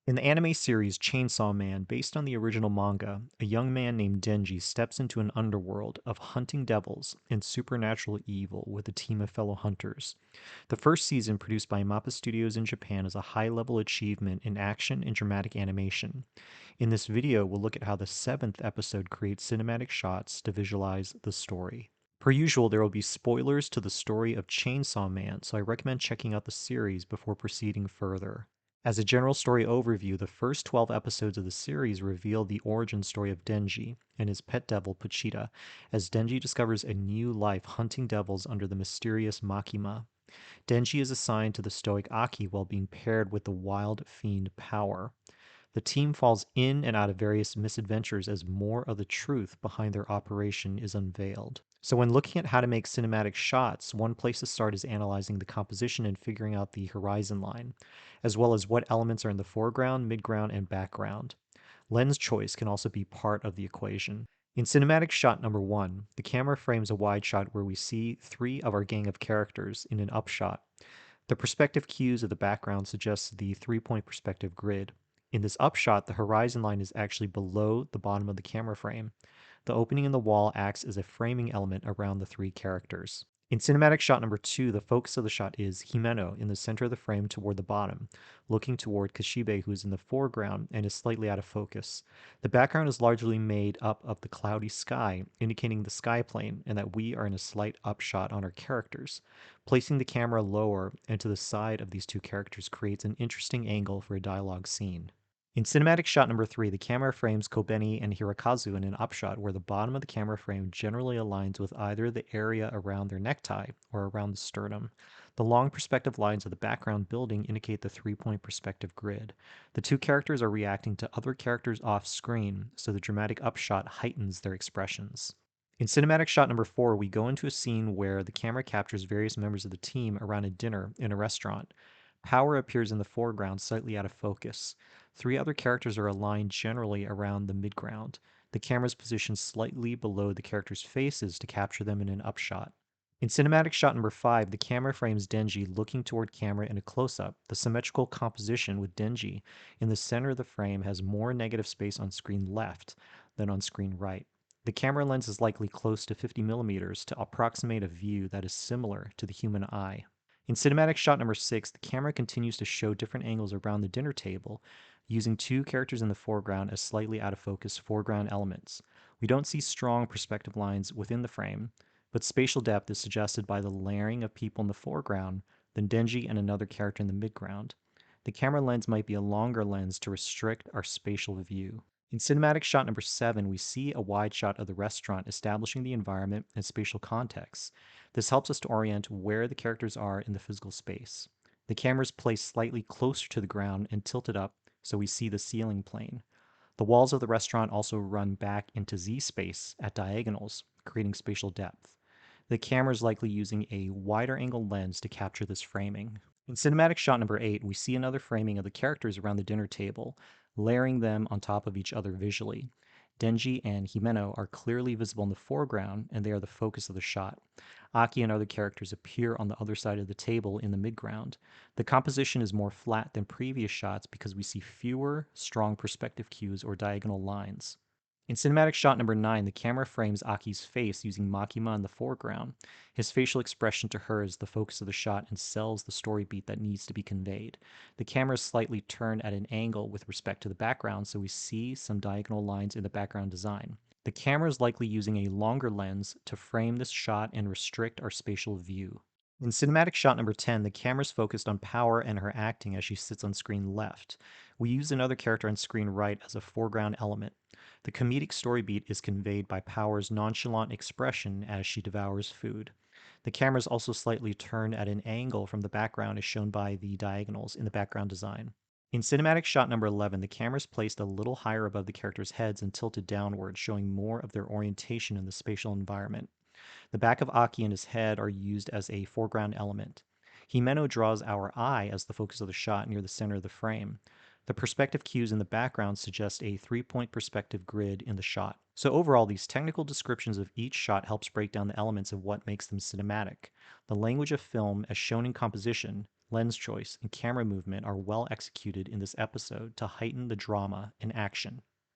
In the anime series Chainsaw Man, based on the original manga, a young man named Denji steps into an underworld of hunting devils and supernatural evil with a team of fellow hunters. The first season, produced by Mappa Studios in Japan, is a high level achievement in action and dramatic animation. In this video, we'll look at how the seventh episode creates cinematic shots to visualize the story. Per usual, there will be spoilers to the story of Chainsaw Man, so I recommend checking out the series before proceeding further. As a general story overview, the first 12 episodes of the series reveal the origin story of Denji and his pet devil Pochita, as Denji discovers a new life hunting devils under the mysterious Makima. Denji is assigned to the stoic Aki while being paired with the wild fiend Power. The team falls in and out of various misadventures as more of the truth behind their operation is unveiled. So, when looking at how to make cinematic shots, one place to start is analyzing the composition and figuring out the horizon line, as well as what elements are in the foreground, midground, and background. Lens choice can also be part of the equation. In cinematic shot number one, the camera frames a wide shot where we see three of our gang of characters in an upshot. The perspective cues of the background suggest the 3 point perspective grid. In this upshot, the horizon line is actually below the bottom of the camera frame. The opening in the wall acts as a framing element around the three characters. In cinematic shot number two, the focus of the shot is Himeno in the center of the frame toward the bottom, looking toward Kashibe, who is in the foreground and is slightly out of focus. The background is largely made up of the cloudy sky, indicating the sky plane, and that we are in a slight upshot on our characters. Placing the camera lower and to the side of these two characters creates an interesting angle for a dialogue scene. In cinematic shot number three, the camera frames Kobeni and Hirokazu in an upshot where the bottom of the camera frame generally aligns with either the area around their necktie or around the sternum. The long perspective lines of the background building indicate the 3 point perspective grid. The two characters are reacting to other characters off screen, so the dramatic upshot heightens their expressions. In cinematic shot number four, we go into a scene where the camera captures various members of the team around a dinner in a restaurant. Power appears in the foreground, slightly out of focus. Three other characters are aligned generally around the midground. The camera's positioned slightly below the characters' faces to capture them in an upshot. In cinematic shot number five, the camera frames Denji looking toward camera in a close up. The symmetrical composition with Denji in the center of the frame has more negative space on screen left than on screen right. The camera lens is likely close to 50 millimeters to approximate a view that is similar to the human eye. In cinematic shot number six, the camera continues to show different angles around the dinner table, using two characters in the foreground as slightly out of focus foreground elements. We don't see strong perspective lines within the frame, but spatial depth is suggested by the layering of people in the foreground, then Denji and another character in the midground. The camera lens might be a longer lens to restrict our spatial view. In cinematic shot number seven, we see a wide shot of the restaurant establishing the environment and spatial context. This helps us to orient where the characters are in the physical space. The camera is placed slightly closer to the ground and tilted up so we see the ceiling plane. The walls of the restaurant also run back into Z space at diagonals, creating spatial depth. The camera is likely using a wider angle lens to capture this framing. In cinematic shot number eight, we see another framing of the characters around the dinner table, layering them on top of each other visually. Denji and Himeno are clearly visible in the foreground, and they are the focus of the shot. Aki and other characters appear on the other side of the table in the midground. The composition is more flat than previous shots because we see fewer strong perspective cues or diagonal lines. In cinematic shot number nine, the camera frames Aki's face using Makima in the foreground. His facial expression to her is the focus of the shot and sells the story beat that needs to be conveyed. The camera is slightly turned at an angle with respect to the background, so we see some diagonal lines in the background design. The camera is likely using a longer lens to frame this shot and restrict our spatial view. In cinematic shot number 10, the camera is focused on Power and her acting as she sits on screen left. We use another character on screen right as a foreground element. The comedic story beat is conveyed by Power's nonchalant expression as she devours food. The camera is also slightly turned at an angle from the background as shown by the diagonals in the background design. In cinematic shot number 11, the camera is placed a little higher above the characters' heads and tilted downward, showing more of their orientation in the spatial environment. The back of Aki and his head are used as a foreground element. Himeno draws our eye as the focus of the shot near the center of the frame. The perspective cues in the background suggest a 3 point perspective grid in the shot. So overall, these technical descriptions of each shot helps break down the elements of what makes them cinematic. The language of film as shown in composition, lens choice, and camera movement are well executed in this episode to heighten the drama and action.